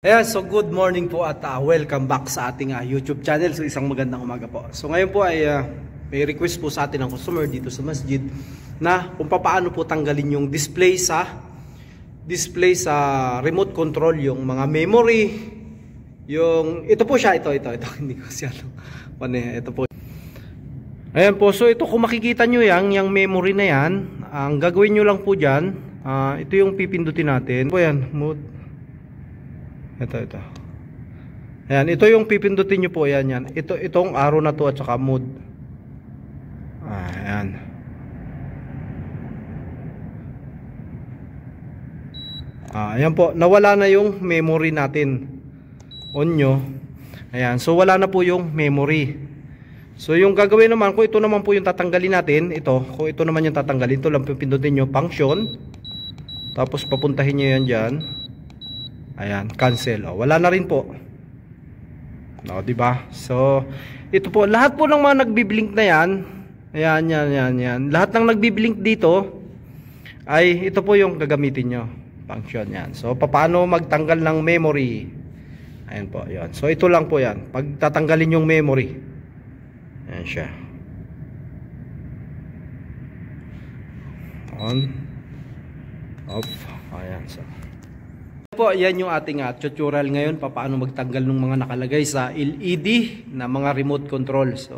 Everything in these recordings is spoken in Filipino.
Ayan, so good morning po at welcome back sa ating YouTube channel. So isang magandang umaga po. So ngayon po ay may request po sa atin ng customer dito sa masjid na kung paano po tanggalin yung display sa remote control, yung mga memory, yung ito po siya, ito hindi ko siya ito po. Ayan po, so ito kung makikita nyo yung memory na yan, ang gagawin nyo lang po dyan, ito yung pipindutin natin po yan, mode. Ito. Ayan, ito yung pipindutin nyo po, yan. Itong arrow na to at saka mode. Ayan. Ayan po, nawala na yung memory natin. On nyo. Ayan, so wala na po yung memory. So yung gagawin naman, kung ito naman po yung tatanggalin natin, kung ito naman yung tatanggalin, ito lang pipindutin nyo, function. Tapos papuntahin nyo yan dyan. Ayan, cancel. Wala na rin po. Diba? So, ito po, lahat po ng mga nagbi-blink na yan. Ayan. Lahat ng nagbi-blink dito ay ito po yung gagamitin nyo. Function yan. So, paano magtanggal ng memory? Ayan po, yan. So, ito lang po yan. Pag tatanggalin yung memory. Ayan siya. On. Off. Ayan. So, po, yan yung ating tutorial ngayon paano magtanggal ng mga nakalagay sa LED na mga remote control. So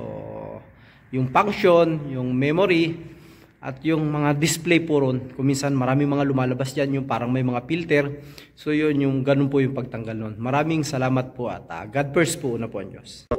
yung function, yung memory at yung mga display po ron, kung minsan maraming mga lumalabas dyan, yung parang may mga filter. So yun, yung ganun po yung pagtanggal nun. Maraming salamat po at God first po, una po ang Diyos.